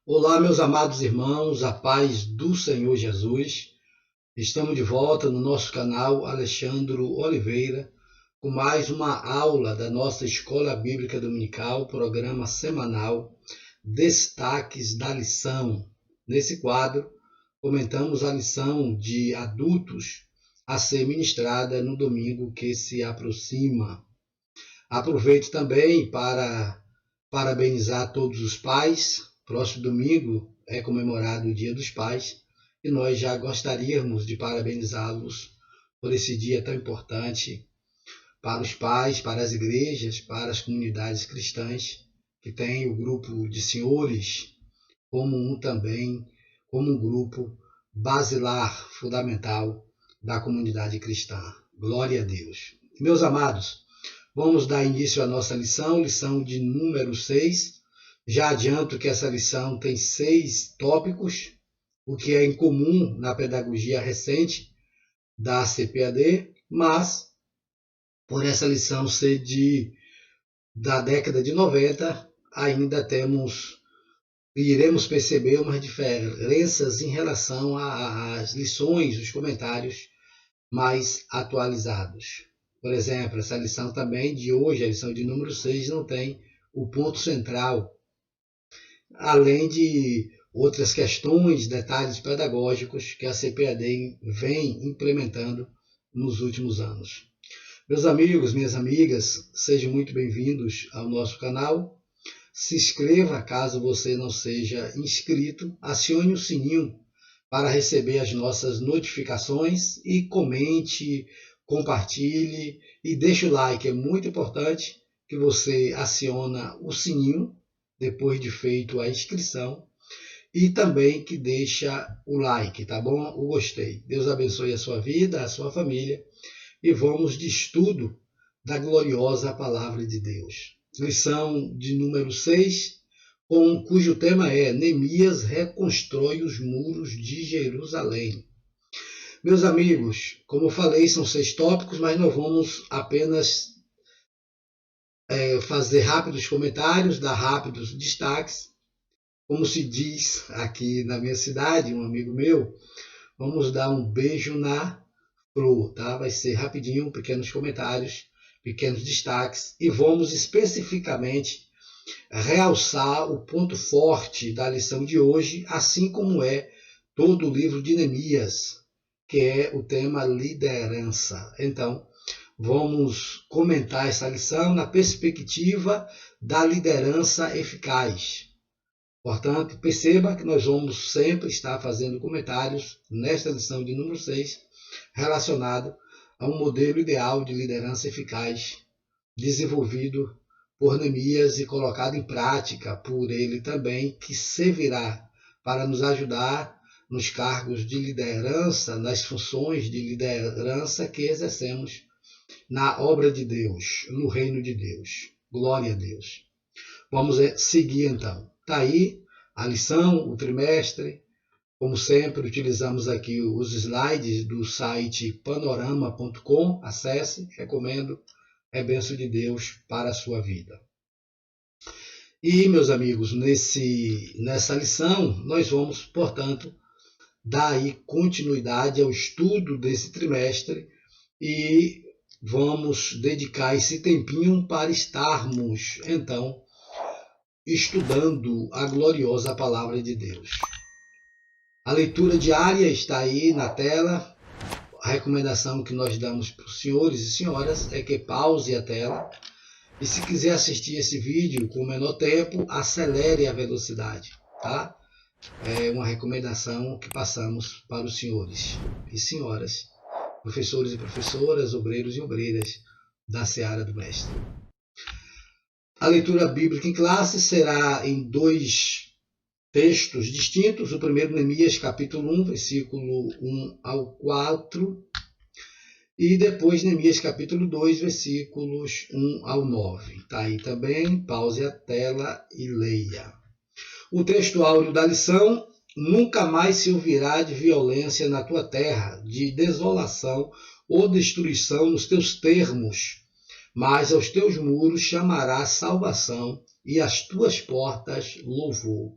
Olá, meus amados irmãos, a paz do Senhor Jesus. Estamos de volta no nosso canal Alexandro Oliveira com mais uma aula da nossa Escola Bíblica Dominical, programa semanal Destaques da Lição. Nesse quadro, comentamos a lição de adultos a ser ministrada no domingo que se aproxima. Aproveito também para parabenizar todos os pais. Próximo domingo é comemorado o Dia dos Pais e nós já gostaríamos de parabenizá-los por esse dia tão importante para os pais, para as igrejas, para as comunidades cristãs, que tem o grupo de senhores como um grupo basilar, fundamental da comunidade cristã. Glória a Deus. Meus amados, vamos dar início à nossa lição de número 6. Já adianto que essa lição tem 6 tópicos, o que é incomum na pedagogia recente da CPAD, mas por essa lição ser da década de 90, ainda iremos perceber umas diferenças em relação às lições, os comentários mais atualizados. Por exemplo, essa lição também de hoje, a lição de número 6, não tem o ponto central, além de outras questões, detalhes pedagógicos que a CPAD vem implementando nos últimos anos. Meus amigos, minhas amigas, sejam muito bem-vindos ao nosso canal. Se inscreva caso você não seja inscrito, acione o sininho para receber as nossas notificações e comente, compartilhe e deixe o like. É muito importante que você aciona o sininho depois de feito a inscrição e também que deixa o like, tá bom? O gostei. Deus abençoe a sua vida, a sua família e vamos de estudo da gloriosa palavra de Deus. Lição de número 6, cujo tema é Neemias reconstrói os muros de Jerusalém. Meus amigos, como eu falei, são 6 tópicos, mas nós vamos apenas fazer rápidos comentários, dar rápidos destaques. Como se diz aqui na minha cidade, um amigo meu, vamos dar um beijo na flor, tá? Vai ser rapidinho, pequenos comentários, pequenos destaques e vamos especificamente realçar o ponto forte da lição de hoje, assim como é todo o livro de Neemias, que é o tema liderança. Então, vamos comentar essa lição na perspectiva da liderança eficaz. Portanto, perceba que nós vamos sempre estar fazendo comentários nesta lição de número 6 relacionado a um modelo ideal de liderança eficaz desenvolvido por Neemias e colocado em prática por ele também, que servirá para nos ajudar nos cargos de liderança, nas funções de liderança que exercemos na obra de Deus, no reino de Deus. Glória a Deus. Vamos seguir então. Está aí a lição, o trimestre. Como sempre, utilizamos aqui os slides do site panorama.com. Acesse, recomendo. É bênção de Deus para a sua vida. E, meus amigos, nessa lição, nós vamos, portanto, dar aí continuidade ao estudo desse trimestre e vamos dedicar esse tempinho para estarmos, então, estudando a gloriosa palavra de Deus. A leitura diária está aí na tela. A recomendação que nós damos para os senhores e senhoras é que pause a tela e, se quiser assistir esse vídeo com menor tempo, acelere a velocidade, tá? É uma recomendação que passamos para os senhores e senhoras, professores e professoras, obreiros e obreiras da Seara do Mestre. A leitura bíblica em classe será em 2 textos distintos. O primeiro, Neemias, capítulo 1, versículo 1 ao 4. E depois, Neemias, capítulo 2, versículos 1 ao 9. Está aí também. Pause a tela e leia. O texto áureo da lição: nunca mais se ouvirá de violência na tua terra, de desolação ou destruição nos teus termos, mas aos teus muros chamará salvação e às tuas portas louvor.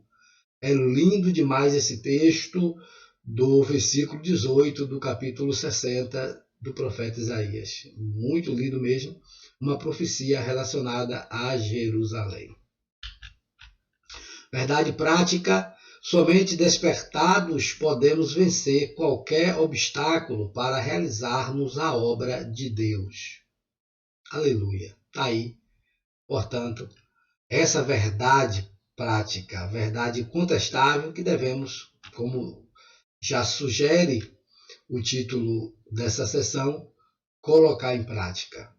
É lindo demais esse texto do versículo 18 do capítulo 60 do profeta Isaías. Muito lindo mesmo, uma profecia relacionada a Jerusalém. Verdade prática, somente despertados podemos vencer qualquer obstáculo para realizarmos a obra de Deus. Aleluia. Está aí, portanto, essa verdade prática, verdade incontestável que devemos, como já sugere o título dessa sessão, colocar em prática.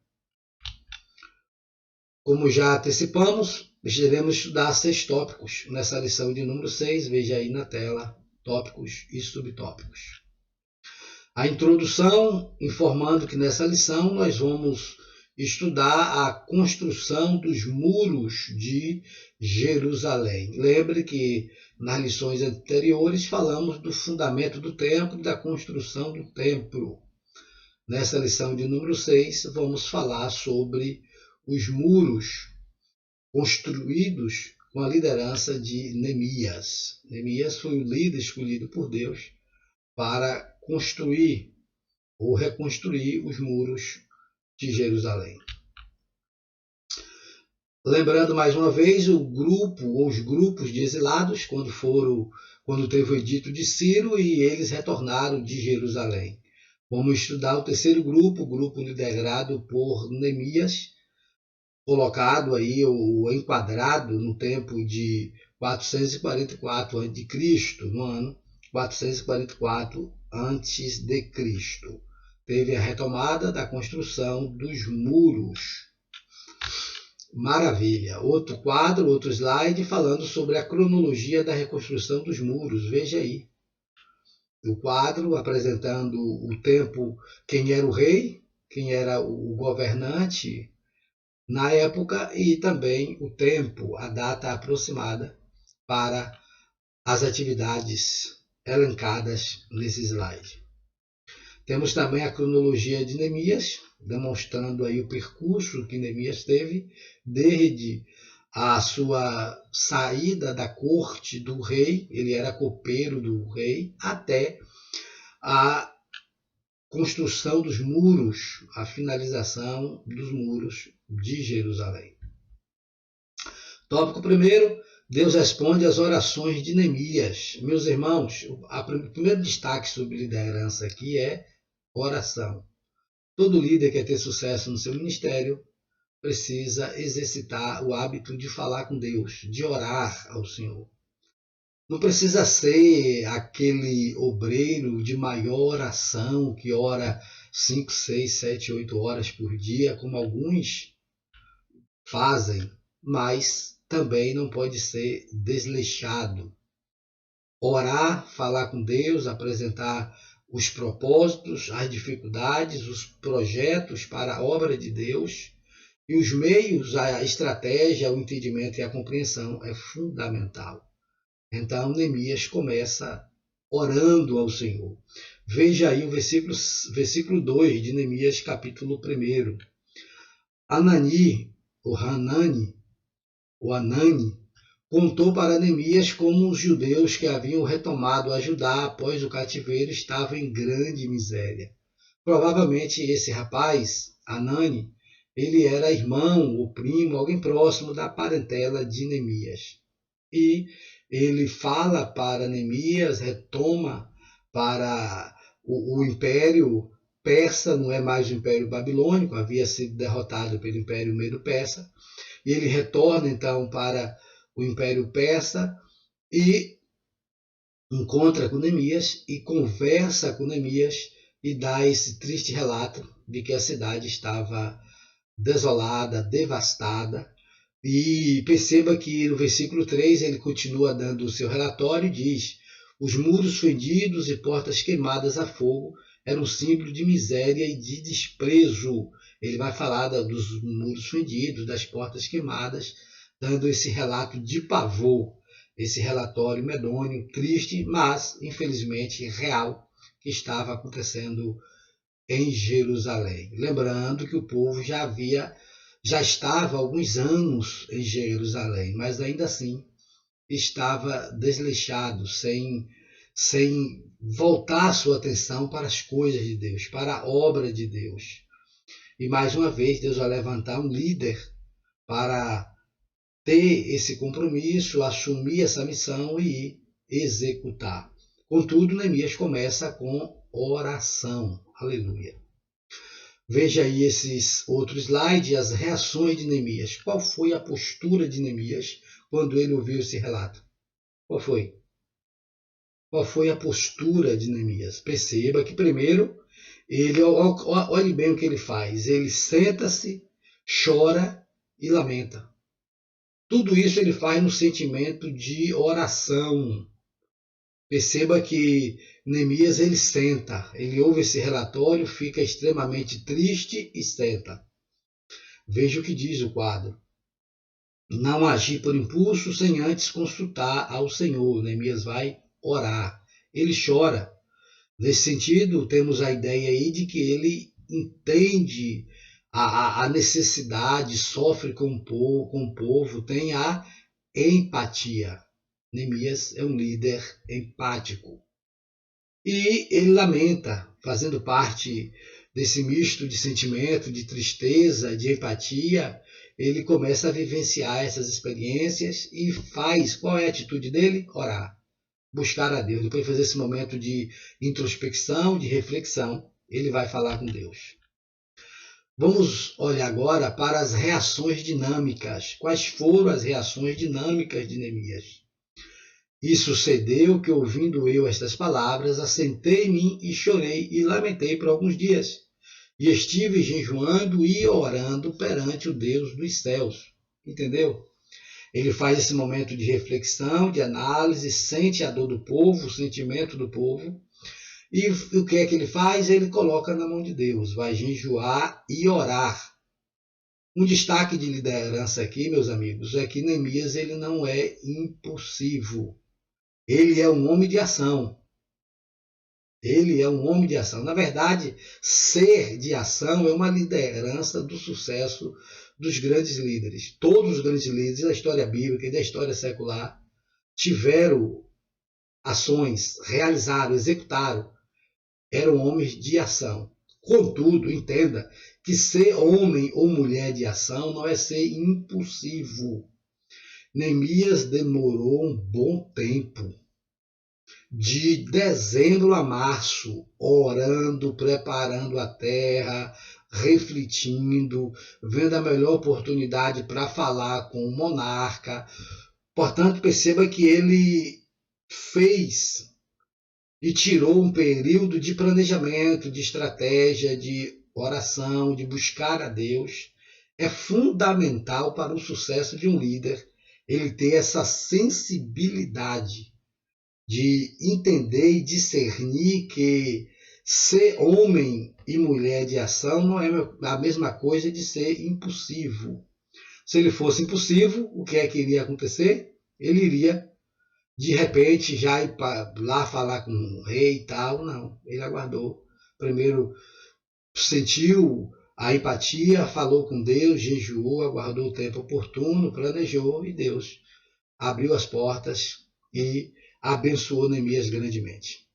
Como já antecipamos, iremos estudar 6 tópicos nessa lição de número 6, veja aí na tela, tópicos e subtópicos. A introdução, informando que nessa lição nós vamos estudar a construção dos muros de Jerusalém. Lembre que nas lições anteriores falamos do fundamento do templo e da construção do templo. Nessa lição de número 6, vamos falar sobre os muros construídos com a liderança de Neemias. Neemias foi o líder escolhido por Deus para construir ou reconstruir os muros de Jerusalém. Lembrando mais uma vez o grupo ou os grupos de exilados quando teve o edito de Ciro e eles retornaram de Jerusalém. Vamos estudar o terceiro grupo, o grupo liderado por Neemias, colocado aí ou enquadrado no tempo de 444 a.C., no ano 444 a.C. Teve a retomada da construção dos muros. Maravilha. Outro quadro, outro slide falando sobre a cronologia da reconstrução dos muros. Veja aí. O quadro apresentando o tempo, quem era o rei, quem era o governante na época e também o tempo, a data aproximada para as atividades elencadas nesse slide. Temos também a cronologia de Neemias, demonstrando aí o percurso que Neemias teve desde a sua saída da corte do rei, ele era copeiro do rei, até a construção dos muros, a finalização dos muros de Jerusalém. Tópico primeiro, Deus responde às orações de Neemias. Meus irmãos, o primeiro destaque sobre liderança aqui é oração. Todo líder que quer ter sucesso no seu ministério precisa exercitar o hábito de falar com Deus, de orar ao Senhor. Não precisa ser aquele obreiro de maior oração que ora 5, 6, 7, 8 horas por dia, como alguns fazem, mas também não pode ser desleixado. Orar, falar com Deus, apresentar os propósitos, as dificuldades, os projetos para a obra de Deus e os meios, a estratégia, o entendimento e a compreensão é fundamental. Então, Neemias começa orando ao Senhor. Veja aí o versículo 2 de Neemias, capítulo 1. Hanani, contou para Neemias como os judeus que haviam retomado a Judá após o cativeiro estavam em grande miséria. Provavelmente esse rapaz, Hanani, ele era irmão ou primo, alguém próximo da parentela de Neemias. E ele fala para Neemias, retoma para o império persa, não é mais o império babilônico, havia sido derrotado pelo império medo-persa, e ele retorna então para o império persa e encontra com Neemias e conversa com Neemias e dá esse triste relato de que a cidade estava desolada, devastada. E perceba que no versículo 3 ele continua dando o seu relatório e diz: os muros fendidos e portas queimadas a fogo eram símbolo de miséria e de desprezo. Ele vai falar dos muros fendidos, das portas queimadas, dando esse relato de pavor, esse relatório medonho, triste, mas infelizmente real, que estava acontecendo em Jerusalém. Lembrando que o povo já estava há alguns anos em Jerusalém, mas ainda assim estava desleixado, sem voltar sua atenção para as coisas de Deus, para a obra de Deus. E mais uma vez, Deus vai levantar um líder para ter esse compromisso, assumir essa missão e executar. Contudo, Neemias começa com oração. Aleluia. Veja aí esses outros slides, as reações de Neemias. Qual foi a postura de Neemias quando ele ouviu esse relato? Qual foi? Qual foi a postura de Neemias? Perceba que primeiro, olhe bem o que ele faz. Ele senta-se, chora e lamenta. Tudo isso ele faz no sentimento de oração. Perceba que Neemias ele senta, ele ouve esse relatório, fica extremamente triste e senta. Veja o que diz o quadro. Não agir por impulso sem antes consultar ao Senhor. Neemias vai orar. Ele chora. Nesse sentido, temos a ideia aí de que ele entende a necessidade, sofre com o povo, tem a empatia. Neemias é um líder empático. E ele lamenta, fazendo parte desse misto de sentimento, de tristeza, de empatia, ele começa a vivenciar essas experiências e faz, qual é a atitude dele? Orar, buscar a Deus. Depois de fazer esse momento de introspecção, de reflexão, ele vai falar com Deus. Vamos olhar agora para as reações dinâmicas. Quais foram as reações dinâmicas de Neemias? E sucedeu que, ouvindo eu estas palavras, assentei em mim e chorei e lamentei por alguns dias. E estive jejuando e orando perante o Deus dos céus. Entendeu? Ele faz esse momento de reflexão, de análise, sente a dor do povo, o sentimento do povo. E o que é que ele faz? Ele coloca na mão de Deus, vai jejuar e orar. Um destaque de liderança aqui, meus amigos, é que Neemias ele não é impulsivo. Ele é um homem de ação. Ele é um homem de ação. Na verdade, ser de ação é uma liderança do sucesso dos grandes líderes. Todos os grandes líderes da história bíblica e da história secular tiveram ações, realizaram, executaram. Eram homens de ação. Contudo, entenda que ser homem ou mulher de ação não é ser impulsivo. Neemias demorou um bom tempo, de dezembro a março, orando, preparando a terra, refletindo, vendo a melhor oportunidade para falar com o monarca. Portanto, perceba que ele fez e tirou um período de planejamento, de estratégia, de oração, de buscar a Deus. É fundamental para o sucesso de um líder ele ter essa sensibilidade de entender e discernir que ser homem e mulher de ação não é a mesma coisa de ser impulsivo. Se ele fosse impulsivo, o que é que iria acontecer? Ele iria de repente já ir lá falar com o rei e tal. Não, ele aguardou. Primeiro sentiu a empatia, falou com Deus, jejuou, aguardou o tempo oportuno, planejou e Deus abriu as portas e abençoou Neemias grandemente.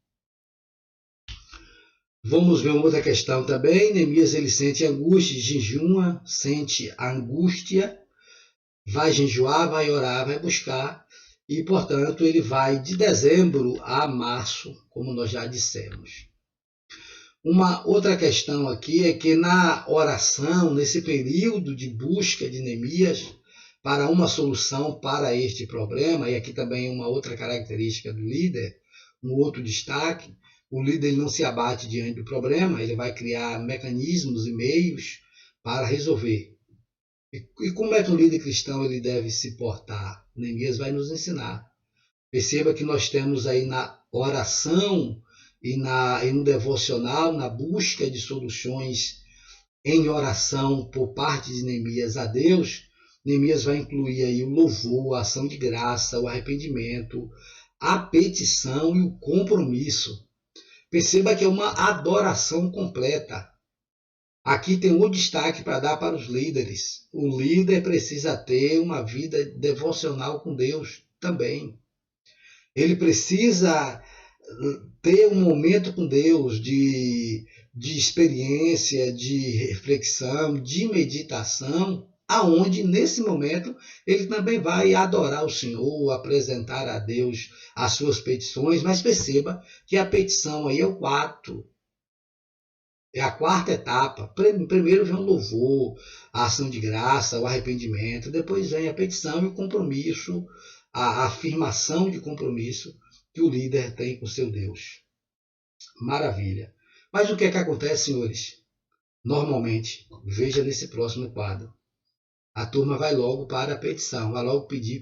Vamos ver uma outra questão também. Neemias ele sente angústia, jejuma, sente angústia, vai jejuar, vai orar, vai buscar. E, portanto, ele vai de dezembro a março, como nós já dissemos. Uma outra questão aqui é que na oração, nesse período de busca de Neemias para uma solução para este problema, e aqui também uma outra característica do líder, um outro destaque, o líder não se abate diante do problema, ele vai criar mecanismos e meios para resolver. E como é que o líder cristão ele deve se portar? Neemias vai nos ensinar. Perceba que nós temos aí na oração e no devocional, na busca de soluções em oração por parte de Neemias a Deus, Neemias vai incluir aí o louvor, a ação de graça, o arrependimento, a petição e o compromisso. Perceba que é uma adoração completa. Aqui tem um destaque para dar para os líderes. O líder precisa ter uma vida devocional com Deus também. Ele precisa ter um momento com Deus de experiência, de reflexão, de meditação, aonde nesse momento ele também vai adorar o Senhor, apresentar a Deus as suas petições, mas perceba que a petição aí é o quarto. É a quarta etapa. Primeiro vem o louvor, a ação de graça, o arrependimento. Depois vem a petição e o compromisso, a afirmação de compromisso que o líder tem com seu Deus. Maravilha. Mas o que é que acontece, senhores? Normalmente, veja nesse próximo quadro. A turma vai logo para a petição, vai logo pedir,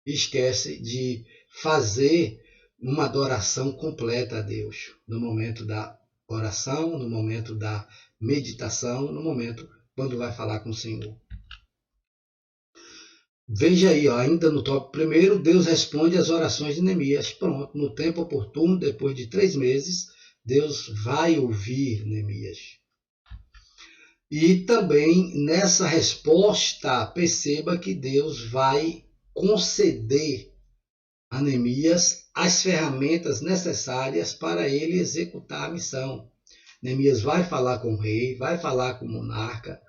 e esquece de fazer uma adoração completa a Deus no momento da oração, no momento da meditação, no momento quando vai falar com o Senhor. Veja aí, ó, ainda no tópico primeiro, Deus responde às orações de Neemias. Pronto, no tempo oportuno, depois de 3 meses, Deus vai ouvir Neemias. E também nessa resposta, perceba que Deus vai conceder a Neemias as ferramentas necessárias para ele executar a missão. Neemias vai falar com o rei, vai falar com o monarca.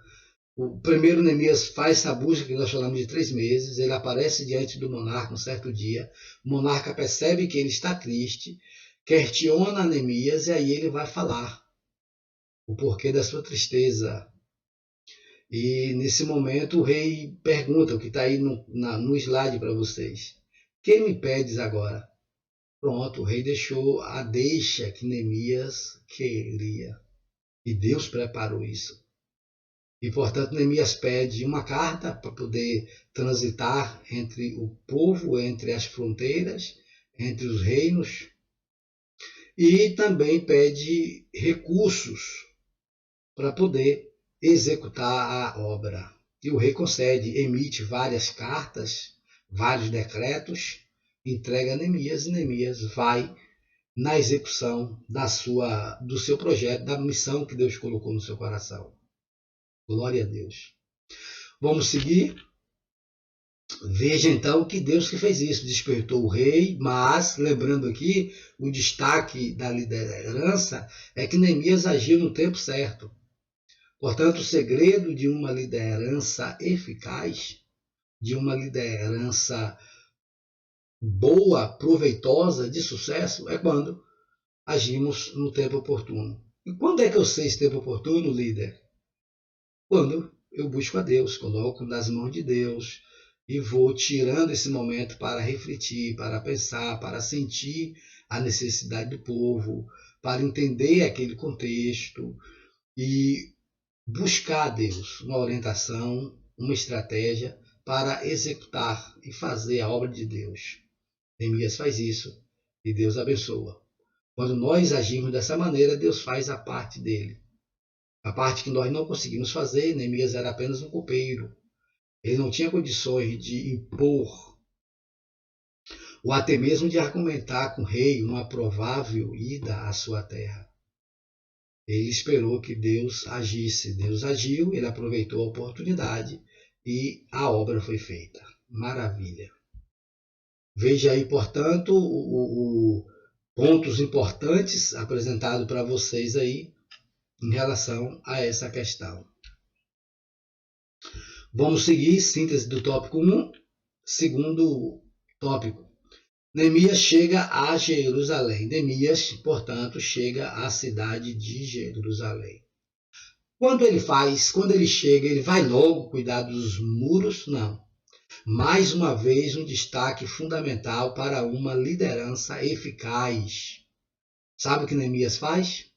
O primeiro Neemias faz essa busca que nós falamos de 3 meses. Ele aparece diante do monarca um certo dia. O monarca percebe que ele está triste, questiona Neemias e aí ele vai falar o porquê da sua tristeza. E nesse momento o rei pergunta, o que está aí no slide para vocês: quem me pedes agora? Pronto, o rei deixou a deixa que Neemias queria. E Deus preparou isso. E, portanto, Neemias pede uma carta para poder transitar entre o povo, entre as fronteiras, entre os reinos. E também pede recursos para poder executar a obra. E o rei concede, emite várias cartas, vários decretos, entrega a Neemias e Neemias vai na execução do seu projeto, da missão que Deus colocou no seu coração. Glória a Deus. Vamos seguir? Veja então que Deus que fez isso, despertou o rei, mas, lembrando aqui, o destaque da liderança é que Neemias agiu no tempo certo. Portanto, o segredo de uma liderança eficaz, de uma liderança boa, proveitosa, de sucesso, é quando agimos no tempo oportuno. E quando é que eu sei esse tempo oportuno, líder? Quando eu busco a Deus, coloco nas mãos de Deus e vou tirando esse momento para refletir, para pensar, para sentir a necessidade do povo, para entender aquele contexto e buscar a Deus uma orientação, uma estratégia para executar e fazer a obra de Deus. Neemias faz isso e Deus abençoa. Quando nós agimos dessa maneira, Deus faz a parte dele. A parte que nós não conseguimos fazer, Neemias era apenas um copeiro. Ele não tinha condições de impor ou até mesmo de argumentar com o rei uma provável ida à sua terra. Ele esperou que Deus agisse. Deus agiu, ele aproveitou a oportunidade e a obra foi feita. Maravilha. Veja aí, portanto, pontos importantes apresentados para vocês aí em relação a essa questão. Vamos seguir, síntese do tópico 1, segundo tópico. Neemias chega a Jerusalém. Neemias, portanto, chega à cidade de Jerusalém. Quando ele chega, ele vai logo cuidar dos muros? Não. Mais uma vez, um destaque fundamental para uma liderança eficaz. Sabe o que Neemias faz?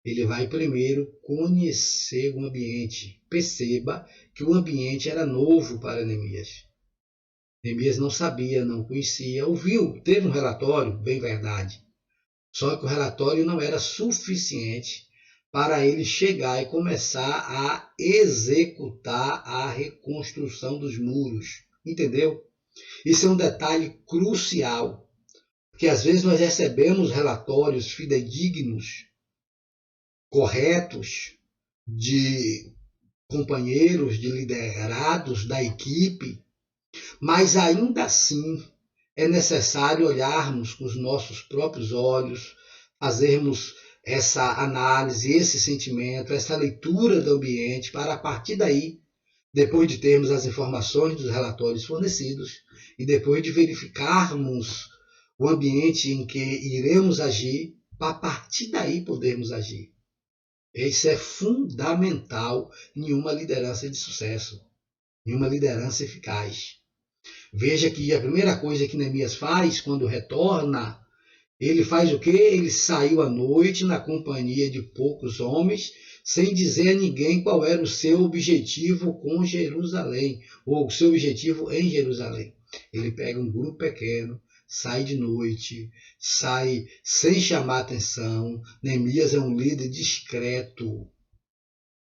Ele vai primeiro conhecer o ambiente. Perceba que o ambiente era novo para Neemias. Neemias não sabia, não conhecia, ouviu, teve um relatório, bem verdade. Só que o relatório não era suficiente para ele chegar e começar a executar a reconstrução dos muros. Entendeu? Isso é um detalhe crucial, porque às vezes nós recebemos relatórios fidedignos, corretos, de companheiros, de liderados da equipe, Mas ainda assim é necessário olharmos com os nossos próprios olhos, fazermos essa análise, esse sentimento, essa leitura do ambiente, para a partir daí, depois de termos as informações dos relatórios fornecidos e depois de verificarmos o ambiente em que iremos agir, para a partir daí podermos agir. Isso é fundamental em uma liderança de sucesso, em uma liderança eficaz. Veja que a primeira coisa que Neemias faz quando retorna, ele faz o quê? Ele saiu à noite na companhia de poucos homens, sem dizer a ninguém qual era o seu objetivo com Jerusalém, ou o seu objetivo em Jerusalém. Ele pega um grupo pequeno, sai de noite, sai sem chamar atenção. Neemias é um líder discreto.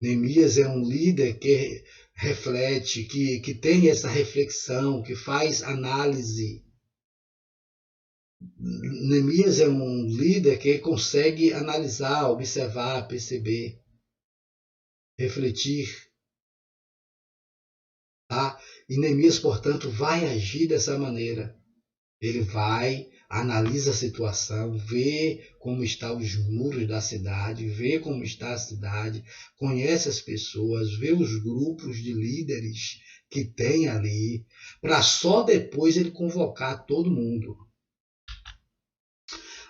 Neemias é um líder que reflete, que tem essa reflexão, que faz análise. Neemias é um líder que consegue analisar, observar, perceber, refletir. Tá? E Neemias, portanto, vai agir dessa maneira. Ele vai, analisa a situação, vê como estão os muros da cidade, vê como está a cidade, conhece as pessoas, vê os grupos de líderes que tem ali, para só depois ele convocar todo mundo.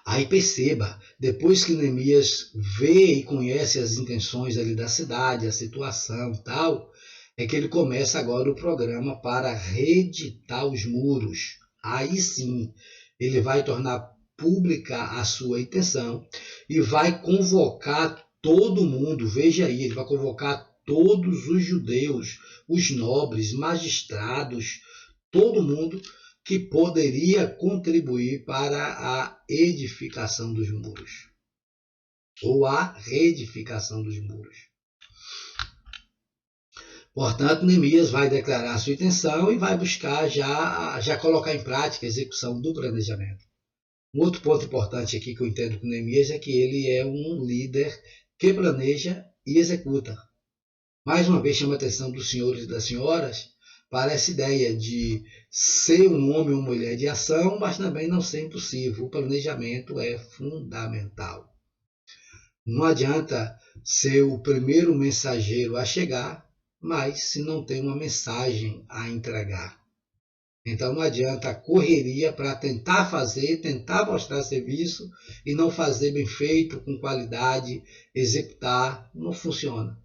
Aí perceba, depois que Neemias vê e conhece as intenções ali da cidade, a situação e tal, é que ele começa agora o programa para reeditar os muros. Aí sim, ele vai tornar pública a sua intenção e vai convocar todo mundo. Veja aí, ele vai convocar todos os judeus, os nobres, magistrados, todo mundo que poderia contribuir para a edificação dos muros, ou a reedificação dos muros. Portanto, Neemias vai declarar sua intenção e vai buscar já colocar em prática a execução do planejamento. Um outro ponto importante aqui que eu entendo com Neemias é que ele é um líder que planeja e executa. Mais uma vez chama a atenção dos senhores e das senhoras para essa ideia de ser um homem ou mulher de ação, mas também não ser impossível. O planejamento é fundamental. Não adianta ser o primeiro mensageiro a chegar, mas se não tem uma mensagem a entregar. Então não adianta a correria para tentar fazer, tentar mostrar serviço e não fazer bem feito, com qualidade, executar, não funciona.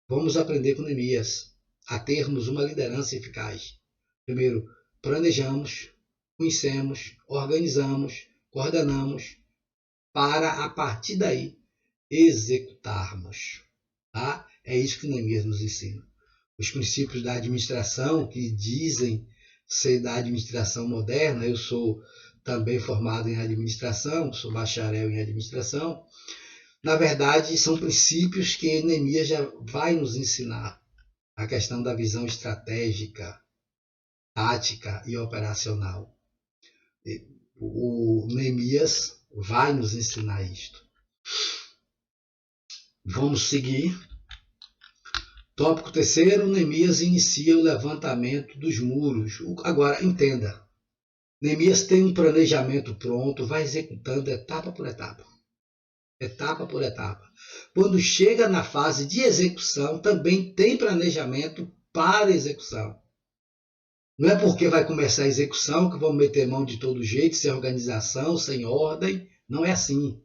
Vamos aprender com Neemias a termos uma liderança eficaz. Primeiro, planejamos, conhecemos, organizamos, coordenamos, para a partir daí executarmos. Tá? É isso que Neemias nos ensina. Os princípios da administração, que dizem ser da administração moderna, eu sou também formado em administração, sou bacharel em administração, na verdade são princípios que Neemias já vai nos ensinar. A questão da visão estratégica, tática e operacional. O Neemias vai nos ensinar isto. Vamos seguir. Tópico terceiro, Neemias inicia o levantamento dos muros. Agora, entenda, Neemias tem um planejamento pronto, vai executando etapa por etapa. Etapa por etapa. Quando chega na fase de execução, também tem planejamento para execução. Não é porque vai começar a execução que vamos meter mão de todo jeito, sem organização, sem ordem. Não é assim.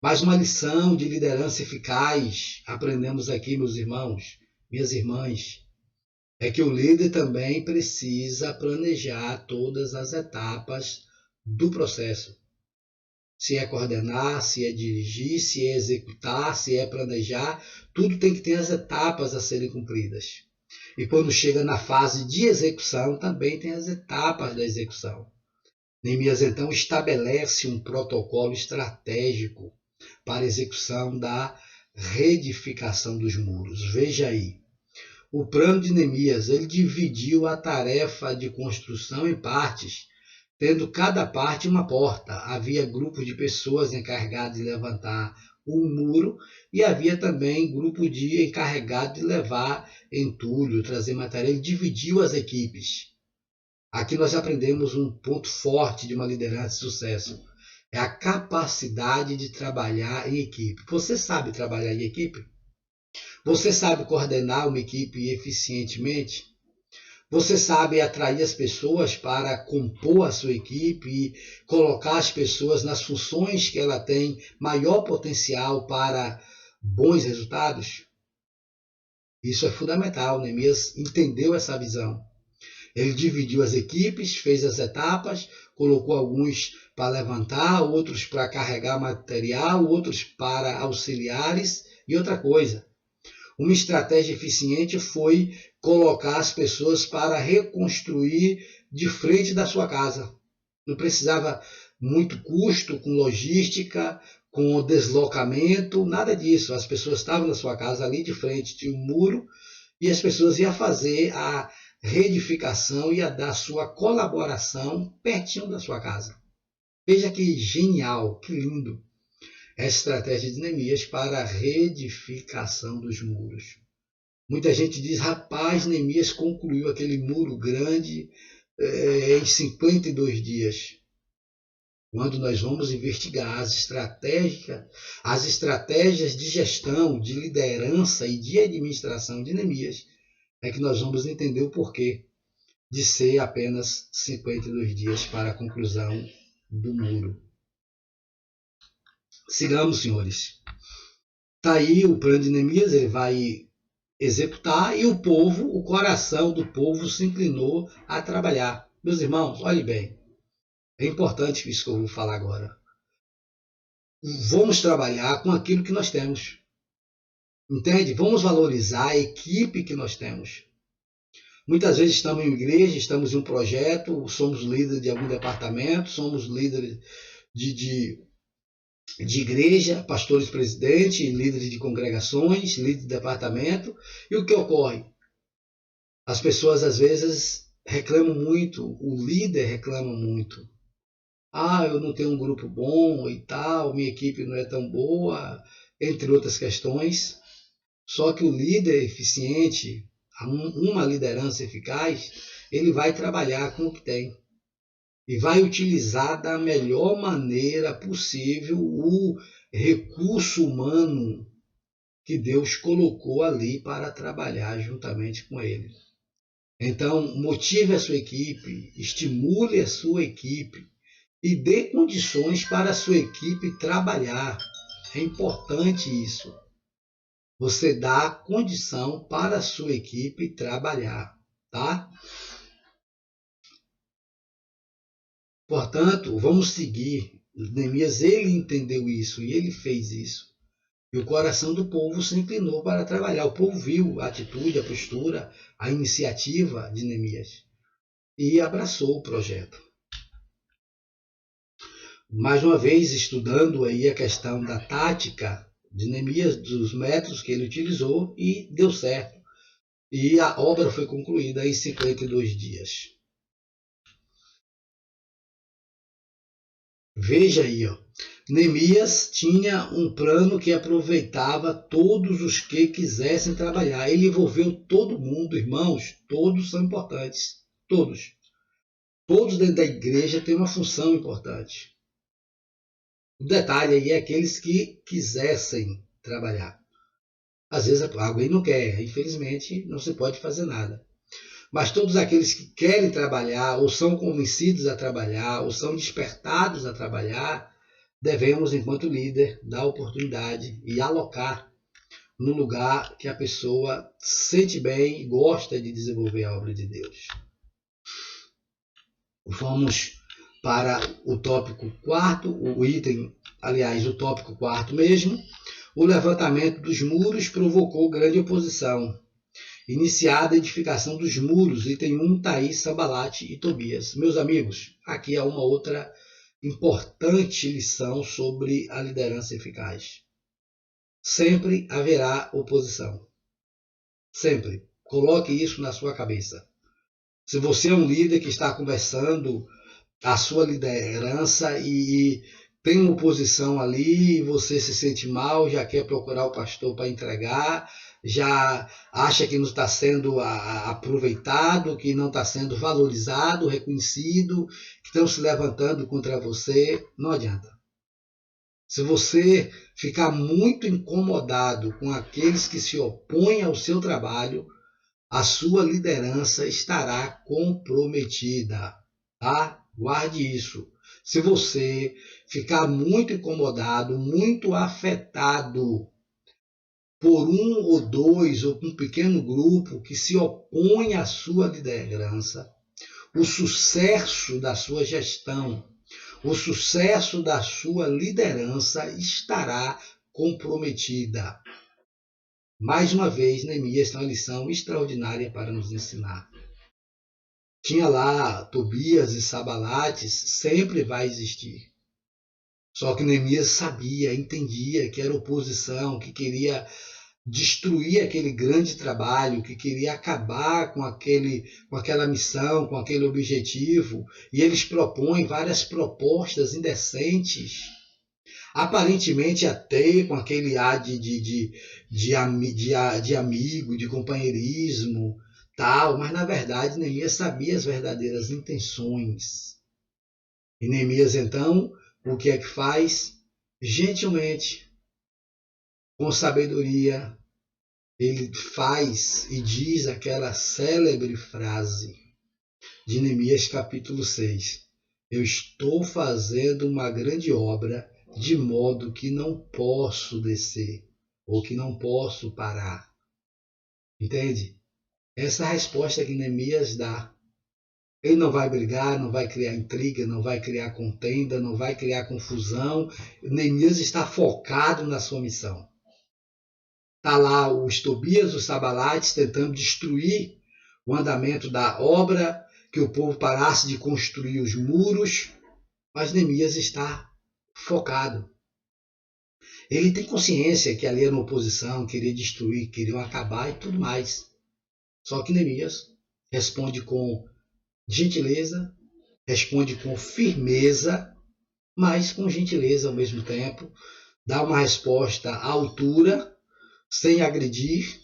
Mas uma lição de liderança eficaz, aprendemos aqui, meus irmãos, minhas irmãs, é que o líder também precisa planejar todas as etapas do processo. Se é coordenar, se é dirigir, se é executar, se é planejar, tudo tem que ter as etapas a serem cumpridas. E quando chega na fase de execução, também tem as etapas da execução. Neemias, então, estabelece um protocolo estratégico para a execução da reedificação dos muros. Veja aí. O plano de Neemias, ele dividiu a tarefa de construção em partes, tendo cada parte uma porta. Havia grupos de pessoas encarregadas de levantar um muro e havia também grupo de encarregado de levar entulho, trazer material. Ele dividiu as equipes. Aqui nós aprendemos um ponto forte de uma liderança de sucesso. É a capacidade de trabalhar em equipe. Você sabe trabalhar em equipe? Você sabe coordenar uma equipe eficientemente? Você sabe atrair as pessoas para compor a sua equipe e colocar as pessoas nas funções que ela tem maior potencial para bons resultados? Isso é fundamental. Neemias entendeu essa visão. Ele dividiu as equipes, fez as etapas, colocou alguns para levantar, outros para carregar material, outros para auxiliares e outra coisa. Uma estratégia eficiente foi colocar as pessoas para reconstruir de frente da sua casa. Não precisava muito custo com logística, com deslocamento, nada disso. As pessoas estavam na sua casa ali de frente, tinha um muro, e as pessoas iam fazer a reedificação e a dar sua colaboração pertinho da sua casa. Veja que genial, que lindo essa estratégia de Neemias para a reedificação dos muros. Muita gente diz, rapaz, Neemias concluiu aquele muro grande em 52 dias. Quando nós vamos investigar as estratégias de gestão, de liderança e de administração de Neemias, é que nós vamos entender o porquê de ser apenas 52 dias para a conclusão do muro. Sigamos, senhores. Está aí o plano de Neemias, ele vai executar, e o coração do povo se inclinou a trabalhar. Meus irmãos, olhem bem, é importante isso que eu vou falar agora. Vamos trabalhar com aquilo que nós temos. Entende? Vamos valorizar a equipe que nós temos. Muitas vezes estamos em igreja, estamos em um projeto, somos líderes de algum departamento, somos líderes de igreja, pastores presidentes, líderes de congregações, líderes de departamento. E o que ocorre? As pessoas às vezes reclamam muito, o líder reclama muito. Eu não tenho um grupo bom e tal, minha equipe não é tão boa, entre outras questões. Só que o líder eficiente, uma liderança eficaz, ele vai trabalhar com o que tem. E vai utilizar da melhor maneira possível o recurso humano que Deus colocou ali para trabalhar juntamente com ele. Então, motive a sua equipe, estimule a sua equipe e dê condições para a sua equipe trabalhar. É importante isso. Você dá condição para a sua equipe trabalhar, tá? Portanto, vamos seguir. Neemias, ele entendeu isso e ele fez isso. E o coração do povo se inclinou para trabalhar. O povo viu a atitude, a postura, a iniciativa de Neemias e abraçou o projeto. Mais uma vez, estudando aí a questão da tática de Neemias, dos métodos que ele utilizou, e deu certo. E a obra foi concluída em 52 dias. Veja aí, Neemias tinha um plano que aproveitava todos os que quisessem trabalhar. Ele envolveu todo mundo, irmãos, todos são importantes. Todos. Todos dentro da igreja têm uma função importante. O detalhe aí é aqueles que quisessem trabalhar. Às vezes alguém não quer, infelizmente não se pode fazer nada. Mas todos aqueles que querem trabalhar, ou são convencidos a trabalhar, ou são despertados a trabalhar, devemos, enquanto líder, dar oportunidade e alocar no lugar que a pessoa sente bem e gosta de desenvolver a obra de Deus. Vamos para o tópico 4, o tópico 4 mesmo. O levantamento dos muros provocou grande oposição. Iniciada a edificação dos muros, item 1, Thaís, Sambalate e Tobias. Meus amigos, aqui há uma outra importante lição sobre a liderança eficaz. Sempre haverá oposição. Sempre. Coloque isso na sua cabeça. Se você é um líder que está conversando a sua liderança e tem uma oposição ali, e você se sente mal, já quer procurar o pastor para entregar, já acha que não está sendo aproveitado, que não está sendo valorizado, reconhecido, que estão se levantando contra você. Não adianta. Se você ficar muito incomodado com aqueles que se opõem ao seu trabalho, a sua liderança estará comprometida, tá? Guarde isso. Se você ficar muito incomodado, muito afetado por um ou dois ou um pequeno grupo que se opõe à sua liderança, o sucesso da sua gestão, o sucesso da sua liderança estará comprometida. Mais uma vez, Neemias tem uma lição extraordinária para nos ensinar. Tinha lá Tobias e Sabalates, sempre vai existir. Só que Neemias sabia, entendia que era oposição, que queria destruir aquele grande trabalho, que queria acabar com aquela missão, com aquele objetivo. E eles propõem várias propostas indecentes, aparentemente até com aquele ar de amigo, de companheirismo, tal, mas na verdade Neemias sabia as verdadeiras intenções. E Neemias então, o que é que faz? Gentilmente, com sabedoria, ele faz e diz aquela célebre frase de Neemias capítulo 6. Eu estou fazendo uma grande obra, de modo que não posso descer, ou que não posso parar. Entende? Essa é a resposta que Neemias dá. Ele não vai brigar, não vai criar intriga, não vai criar contenda, não vai criar confusão. Neemias está focado na sua missão. Está lá os Tobias, os Sabalates, tentando destruir o andamento da obra, que o povo parasse de construir os muros, mas Neemias está focado. Ele tem consciência que ali era uma oposição, queria destruir, queriam acabar e tudo mais. Só que Neemias responde com gentileza, responde com firmeza, mas com gentileza ao mesmo tempo, dá uma resposta à altura, sem agredir,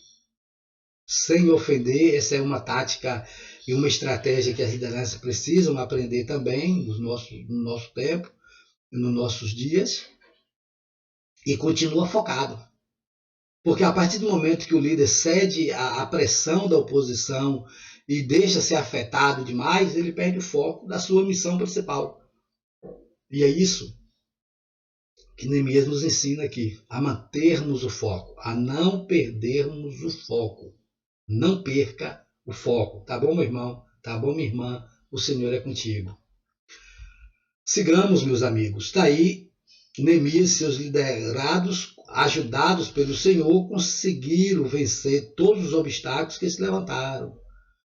sem ofender. Essa é uma tática e uma estratégia que as lideranças precisam aprender também no nosso tempo, nos nossos dias, e continua focado. Porque a partir do momento que o líder cede à pressão da oposição e deixa ser afetado demais, ele perde o foco da sua missão principal. E é isso que Neemias nos ensina aqui, a mantermos o foco, a não perdermos o foco. Não perca o foco. Tá bom, meu irmão? Tá bom, minha irmã? O Senhor é contigo. Sigamos, meus amigos. Está aí Neemias e seus liderados, ajudados pelo Senhor, conseguiram vencer todos os obstáculos que se levantaram.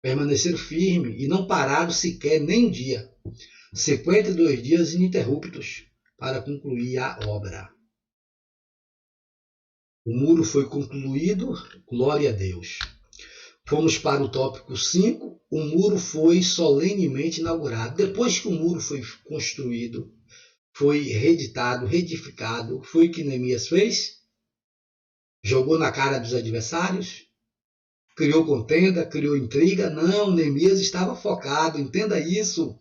Permaneceram firmes e não pararam sequer nem um dia. 52 dias ininterruptos para concluir a obra. O muro foi concluído, glória a Deus. Fomos para o tópico 5, o muro foi solenemente inaugurado. Depois que o muro foi construído, foi reeditado, reedificado, foi o que Neemias fez? Jogou na cara dos adversários? Criou contenda, criou intriga? Não, Neemias estava focado, entenda isso.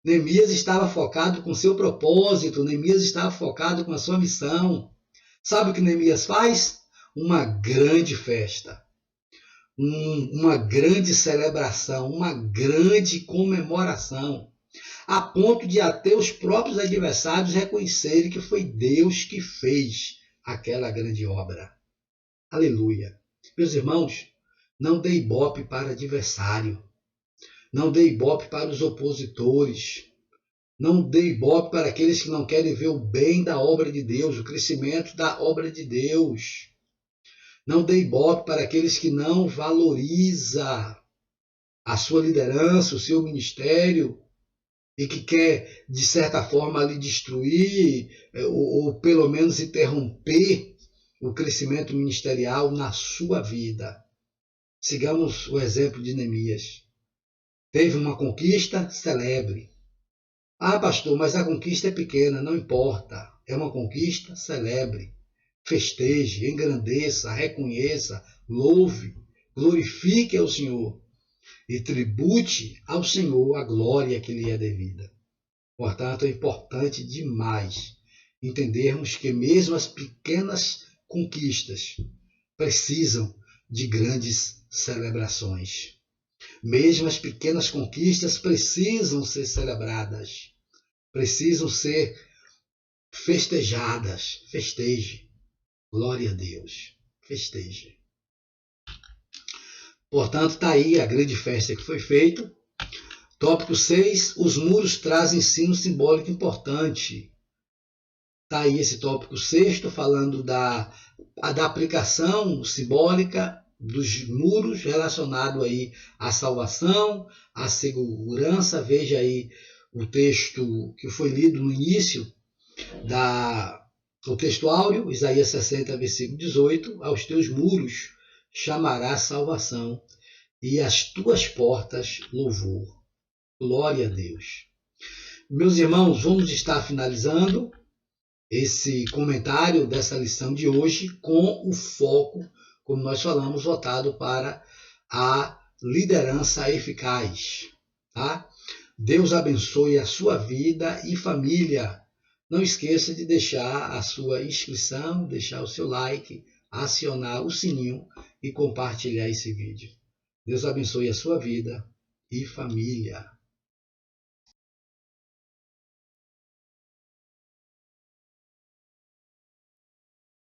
Neemias estava focado com seu propósito, Neemias estava focado com a sua missão. Sabe o que Neemias faz? Uma grande festa, uma grande celebração, uma grande comemoração, a ponto de até os próprios adversários reconhecerem que foi Deus que fez aquela grande obra. Aleluia. Meus irmãos, não dê ibope para adversário. Não dê ibope para os opositores. Não dê ibope para aqueles que não querem ver o bem da obra de Deus, o crescimento da obra de Deus. Não dê ibope para aqueles que não valorizam a sua liderança, o seu ministério, e que quer, de certa forma, lhe destruir ou pelo menos interromper o crescimento ministerial na sua vida. Sigamos o exemplo de Neemias. Teve uma conquista, celebre. Ah, pastor, mas a conquista é pequena, não importa. É uma conquista, celebre. festeje, engrandeça, reconheça, louve, glorifique ao Senhor e tribute ao Senhor a glória que lhe é devida. Portanto, é importante demais entendermos que mesmo as pequenas conquistas precisam de grandes celebrações. Mesmo as pequenas conquistas precisam ser celebradas, precisam ser festejadas. Festeje. Glória a Deus. Festeje. Portanto, está aí a grande festa que foi feita. Tópico 6. Os muros trazem ensino simbólico importante. Está aí esse tópico 6, falando da aplicação simbólica dos muros relacionado aí à salvação, à segurança. Veja aí o texto que foi lido no início o texto áureo, Isaías 60, versículo 18, aos teus muros chamará salvação e às tuas portas louvor. Glória a Deus. Meus irmãos, vamos estar finalizando esse comentário dessa lição de hoje com o foco, como nós falamos, voltado para a liderança eficaz. Tá? Deus abençoe a sua vida e família. Não esqueça de deixar a sua inscrição, deixar o seu like, acionar o sininho e compartilhar esse vídeo. Deus abençoe a sua vida e família.